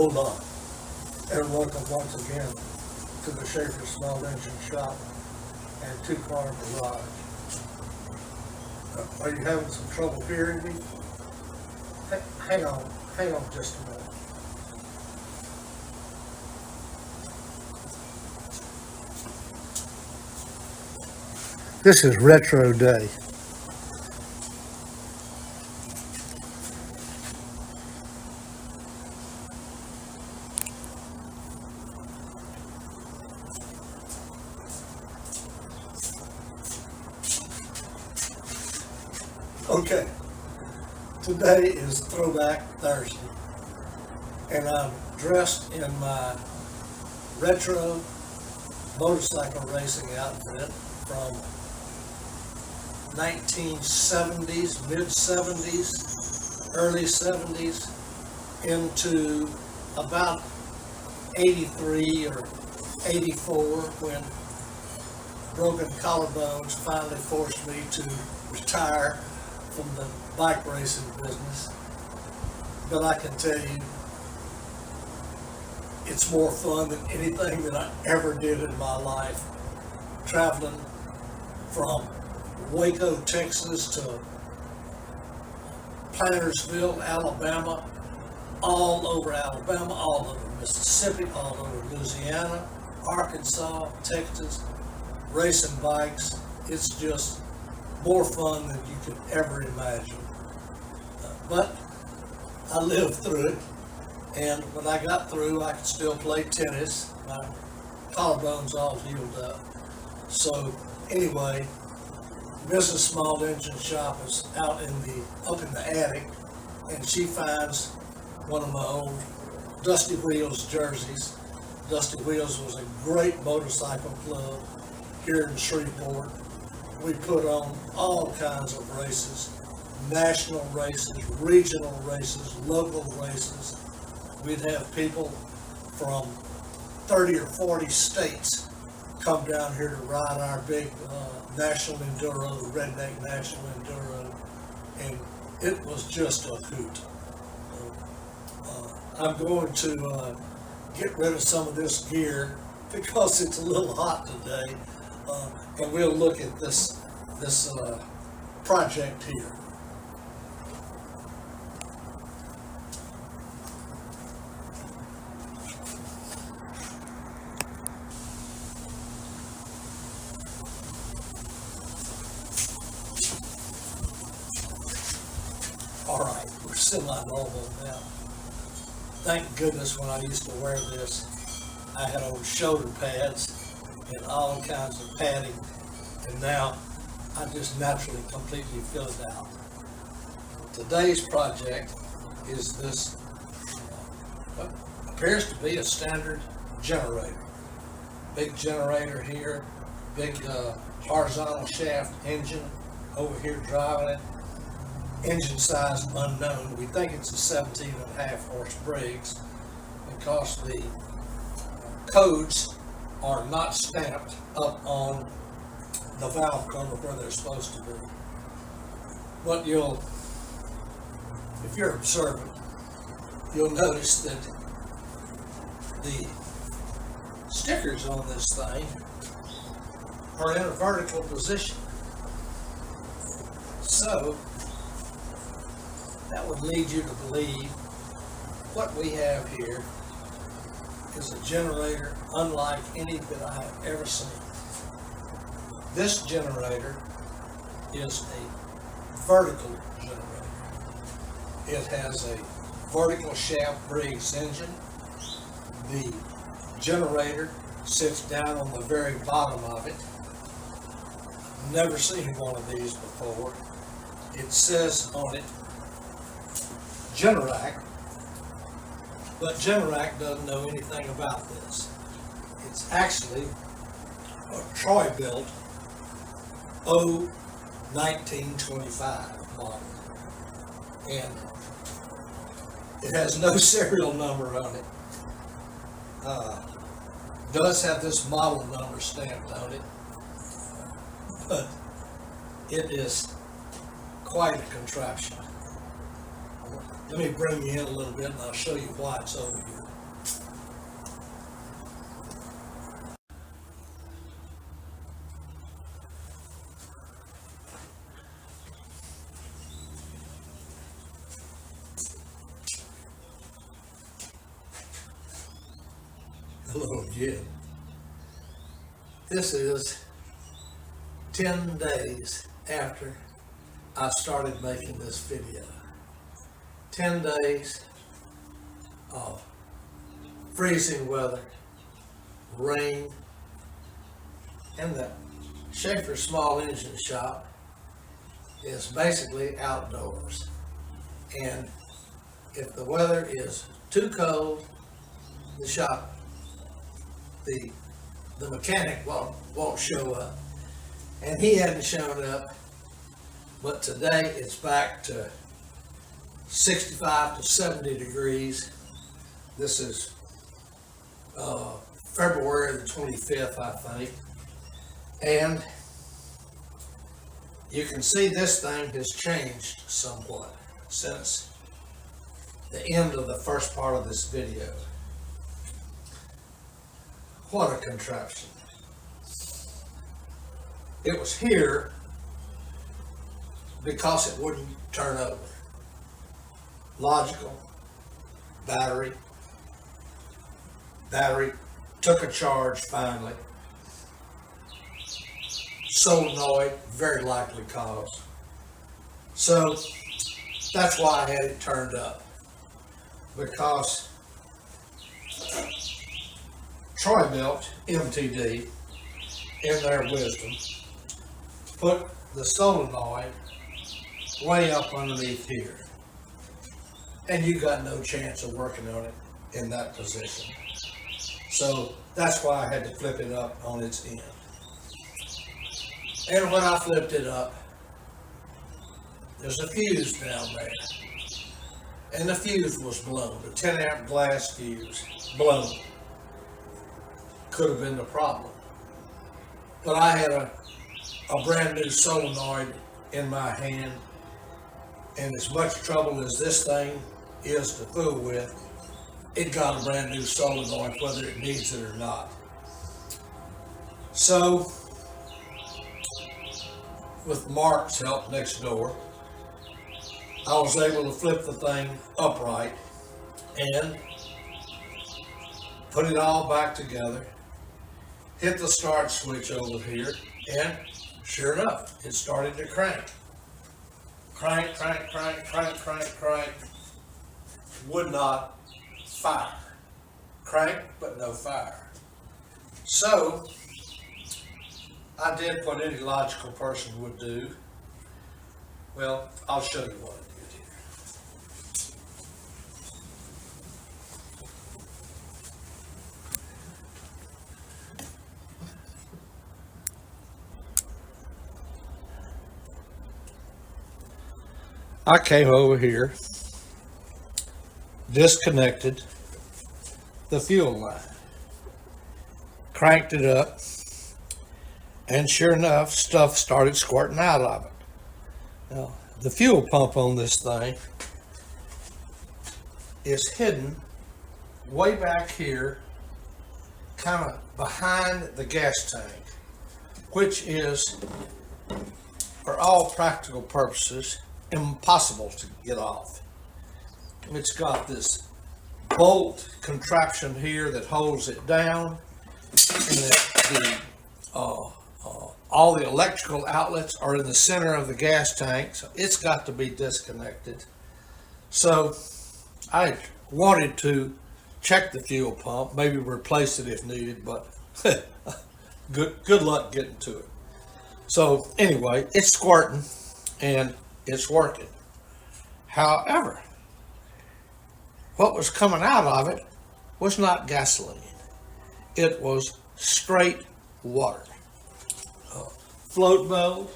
Hold on, and welcome once again to the Schaefer Small Engine Shop and two-car garage. Are you having some trouble hearing me? Hang on just a minute. This is Retro Day. Okay, today is Throwback Thursday, and I'm dressed in my retro motorcycle racing outfit from 1970s, mid-70s, early 70s, into about 83 or 84 when broken collarbones finally forced me to retire from the bike racing business. But I can tell you, it's more fun than anything that I ever did in my life. Traveling from Waco, Texas to Plantersville, Alabama, all over Alabama, all over Mississippi, all over Louisiana, Arkansas, Texas, racing bikes. It's just more fun than you could ever imagine. But I lived through it, and when I got through, I could still play tennis. My collarbones all healed up. So anyway, Mrs. Small Engine Shop is up in the attic, and she finds one of my old Dusty Wheels jerseys. Dusty Wheels was a great motorcycle club here in Shreveport. We put on all kinds of races, national races, regional races, local races. We'd have people from 30 or 40 states come down here to ride our big National Enduro, the Redneck National Enduro, and it was just a hoot. I'm going to get rid of some of this gear because it's a little hot today, and we'll look at this project here. All right, we're semi-normal now. Thank goodness when I used to wear this, I had old shoulder pads and all kinds of padding, and now I just naturally completely fill it out. Today's project is this, what appears to be a standard generator. Big generator here, big horizontal shaft engine over here driving it. Engine size unknown. We think it's a 17.5 horse Briggs because the codes are not stamped up on the valve cover where they're supposed to be. But if you're observant, you'll notice that the stickers on this thing are in a vertical position. So that would lead you to believe what we have here is a generator unlike any that I have ever seen. This generator is a vertical generator. It has a vertical shaft Briggs engine. The generator sits down on the very bottom of it. Never seen one of these before. It says on it Generac, but Generac doesn't know anything about this. It's actually a Bilt 1925 model, and it has no serial number on it. Does have this model number stamped on it, but it is quite a contraption. Let me bring you in a little bit and I'll show you why it's over here. again. This is 10 days after I started making this video. 10 days of freezing weather, rain, and the Schaefer small engine shop is basically outdoors. And if the weather is too cold, the shop, the mechanic won't show up. And he hadn't shown up, but today it's back to 65 to 70 degrees. This is February the 25th, I think. And you can see this thing has changed somewhat since the end of the first part of this video. What a contraption. It was here because it wouldn't turn over. Logical, battery took a charge finally. Solenoid, very likely cause. So that's why I had it turned up, because Bilt, MTD, in their wisdom, put the solenoid way up underneath here, and you got no chance of working on it in that position. So that's why I had to flip it up on its end. And when I flipped it up, there's a fuse down there, and the fuse was blown. The 10 amp glass fuse blown. Could have been the problem. But I had a brand new solenoid in my hand, and as much trouble as this thing is to fool with, it got a brand new solenoid whether it needs it or not. So, with Mark's help next door, I was able to flip the thing upright and put it all back together, hit the start switch over here, and sure enough, it started to crank. Crank, crank, crank, crank, crank, crank. Would not fire. Crank, but no fire. So, I did what any logical person would do. Well, I'll show you what I did here. I came over here, disconnected the fuel line, cranked it up, and sure enough, stuff started squirting out of it. Now, the fuel pump on this thing is hidden way back here, kind of behind the gas tank, which is, for all practical purposes, impossible to get off. It's got this bolt contraption here that holds it down, and all the electrical outlets are in the center of the gas tank, so it's got to be disconnected. So I wanted to check the fuel pump, maybe replace it if needed, but good luck getting to it. So anyway, it's squirting and it's working. However, what was coming out of it was not gasoline. It was straight water. Float bowl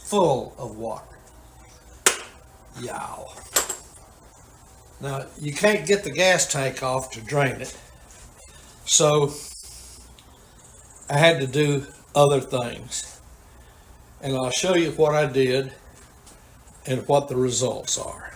full of water. Yow. Now, you can't get the gas tank off to drain it, so I had to do other things. And I'll show you what I did and what the results are.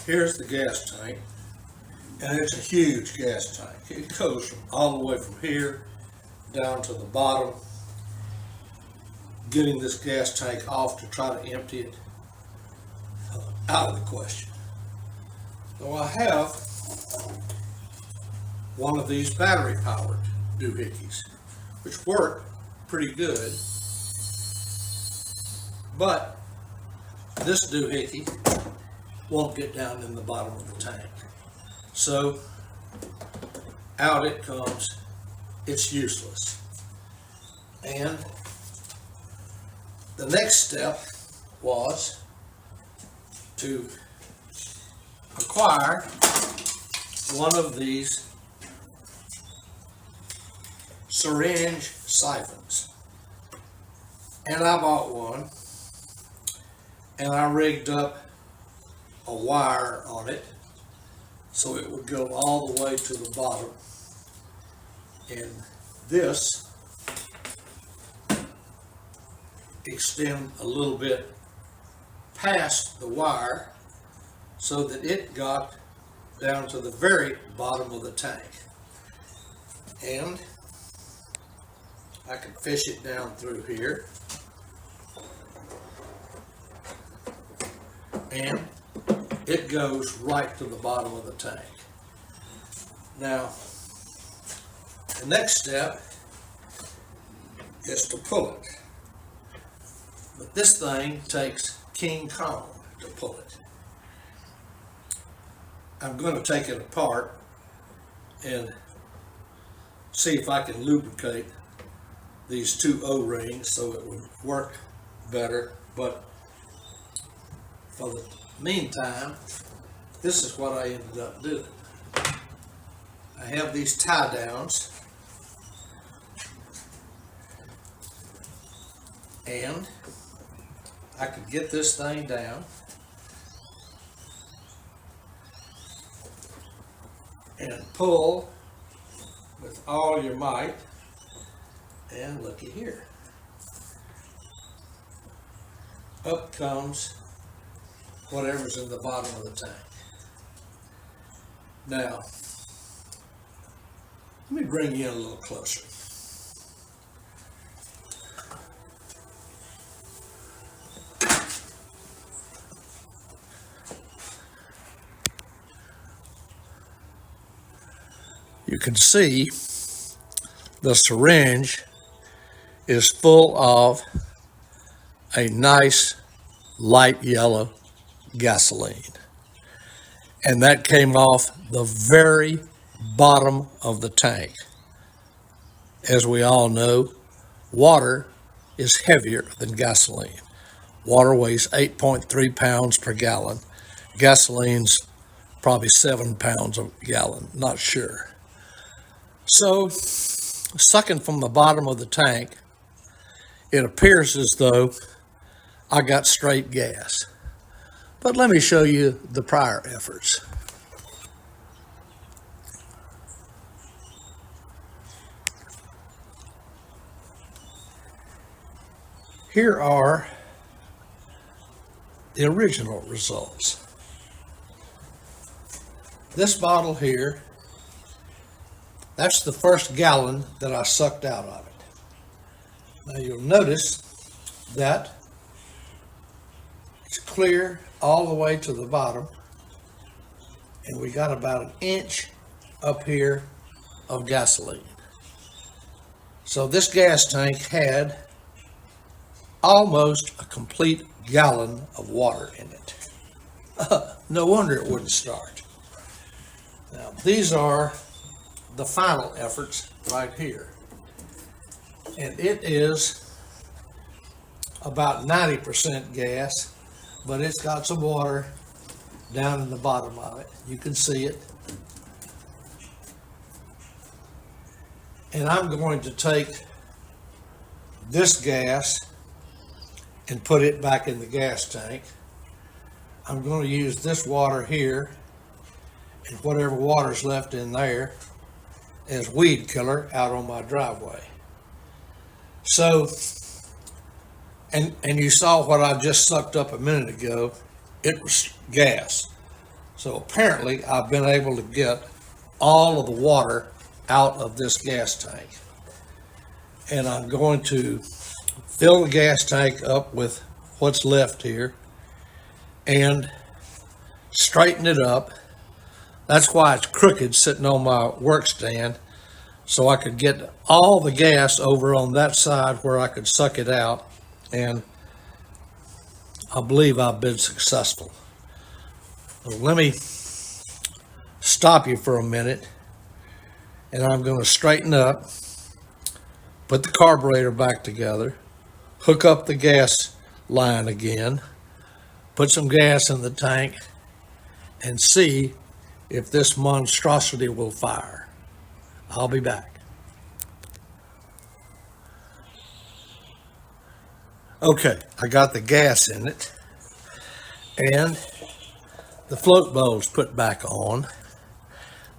Here's the gas tank, and it's a huge gas tank. It goes all the way from here down to the bottom. getting this gas tank off to try to empty it out of the question. So I have one of these battery powered doohickeys, which work pretty good, but this doohickey won't get down in the bottom of the tank. So out it comes, it's useless. And the next step was to acquire one of these syringe siphons. And I bought one, and I rigged up a wire on it so it would go all the way to the bottom. And this extend a little bit past the wire so that it got down to the very bottom of the tank. And I can fish it down through here. And it goes right to the bottom of the tank. Now, the next step is to pull it. But this thing takes King Kong to pull it. I'm going to take it apart and see if I can lubricate these two O-rings so it would work better. But for the meantime, this is what I ended up doing. I have these tie downs, and I could get this thing down and pull with all your might, and looky here. Up comes whatever's in the bottom of the tank. Now, let me bring you in a little closer. You can see the syringe is full of a nice light yellow gasoline. And that came off the very bottom of the tank. As we all know, water is heavier than gasoline. Water weighs 8.3 pounds per gallon. Gasoline's probably 7 pounds a gallon, not sure. So, sucking from the bottom of the tank, it appears as though I got straight gas. But let me show you the prior efforts. Here are the original results. This bottle here, that's the first gallon that I sucked out of it. Now you'll notice that it's clear all the way to the bottom, and we got about an inch up here of gasoline. So this gas tank had almost a complete gallon of water in it. No wonder it wouldn't start. Now these are the final efforts right here, and it is about 90% gas, but it's got some water down in the bottom of it. You can see it. And I'm going to take this gas and put it back in the gas tank. I'm going to use this water here and whatever water's left in there as weed killer out on my driveway. So, and you saw what I just sucked up a minute ago. It was gas. So apparently I've been able to get all of the water out of this gas tank. And I'm going to fill the gas tank up with what's left here, and straighten it up. That's why it's crooked sitting on my work stand, so I could get all the gas over on that side where I could suck it out, and I believe I've been successful. So let me stop you for a minute, and I'm going to straighten up, put the carburetor back together, hook up the gas line again, put some gas in the tank, and see if this monstrosity will fire. I'll be back. Okay, I got the gas in it, and the float bowl's put back on.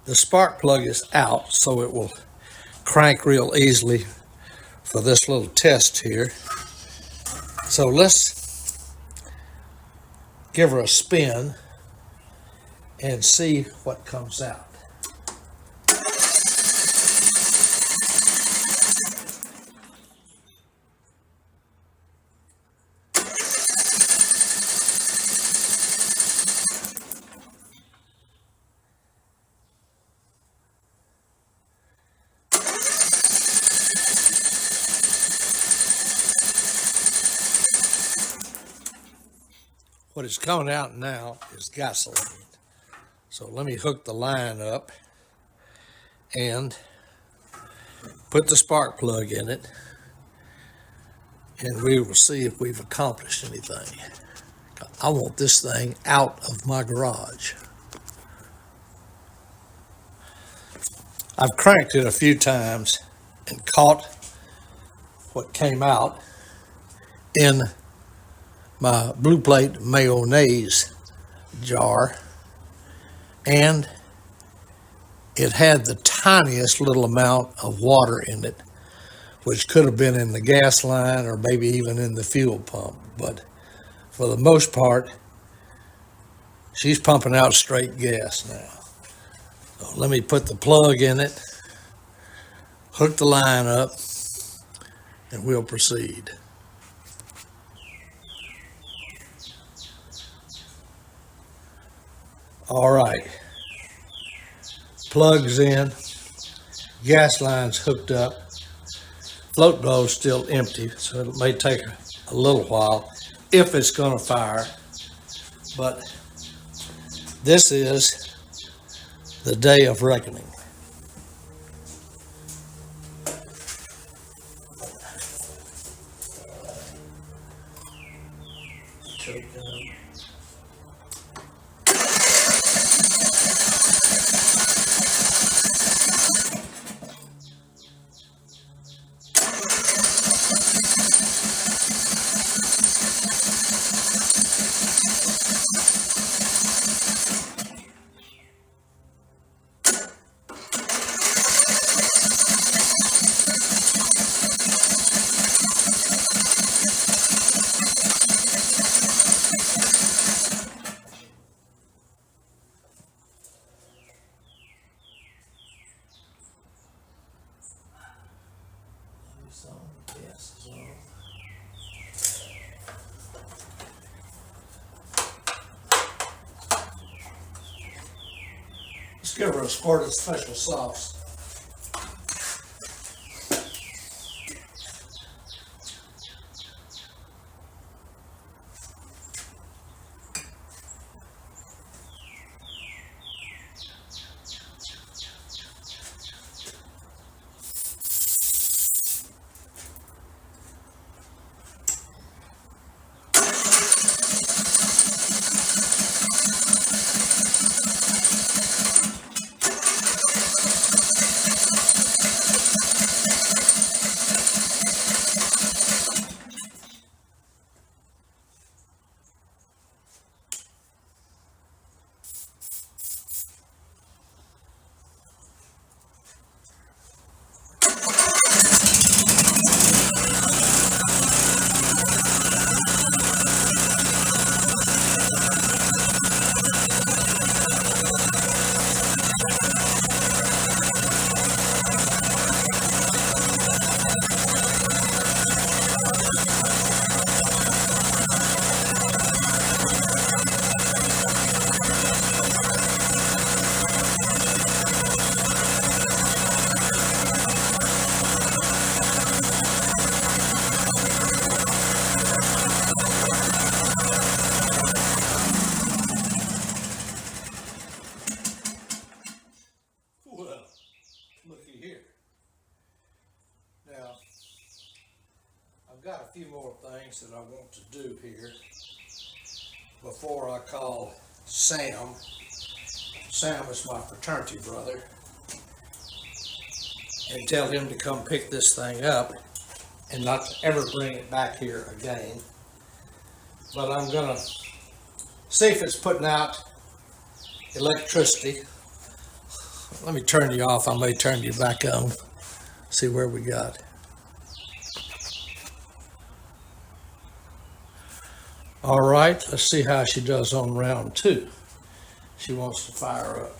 The spark plug is out, so it will crank real easily for this little test here. So let's give her a spin and see what comes out. What is coming out now is gasoline. So let me hook the line up and put the spark plug in it, and we will see if we've accomplished anything. I want this thing out of my garage. I've cranked it a few times and caught what came out in my blue plate mayonnaise jar, and it had the tiniest little amount of water in it, which could have been in the gas line or maybe even in the fuel pump. But for the most part, she's pumping out straight gas now. So let me put the plug in it, hook the line up, and we'll proceed. All right, plug's in, gas line's hooked up, float bowl's still empty, so it may take a little while if it's going to fire. But this is the day of reckoning. Let's give her a squirt of special sauce. things that I want to do here before I call Sam. Sam is my fraternity brother, and tell him to come pick this thing up and not to ever bring it back here again. But I'm gonna see if it's putting out electricity. Let me turn you off. I may turn you back on. See where we got. All right, let's see how she does on round 2. She wants to fire up.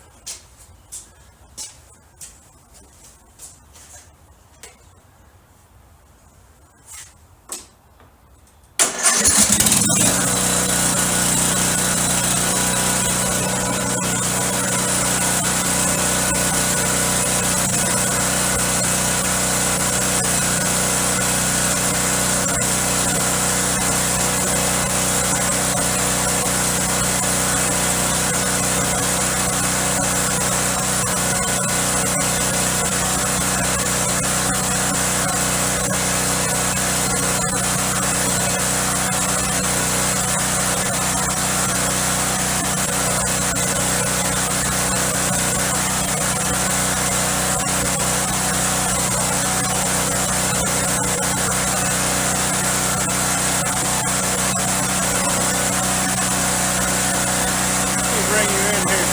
Bring you in here.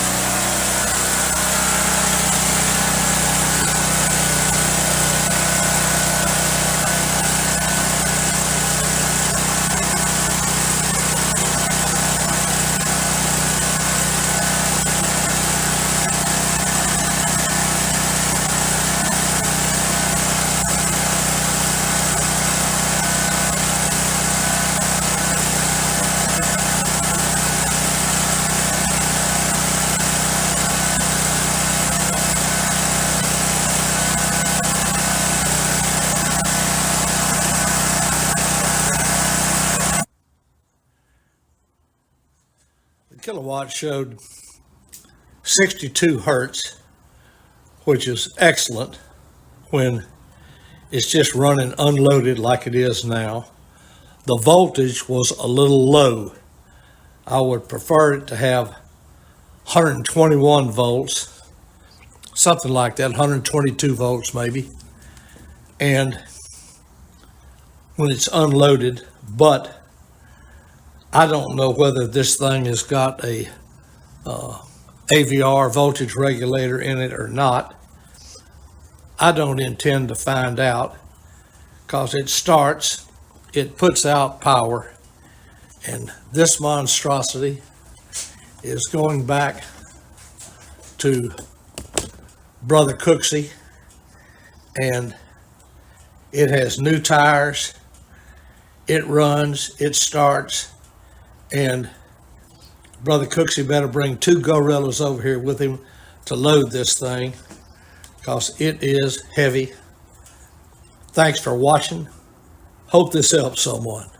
The kilowatt showed 62 hertz, which is excellent when it's just running unloaded like it is now. The voltage was a little low. I would prefer it to have 121 volts, something like that, 122 volts maybe, and when it's unloaded. But I don't know whether this thing has got a AVR voltage regulator in it or not. I don't intend to find out, because it starts, it puts out power, and this monstrosity is going back to Brother Cooksey, and it has new tires, it runs, it starts, and Brother Cooksey better bring 2 gorillas over here with him to load this thing, because it is heavy. Thanks for watching. Hope this helps someone.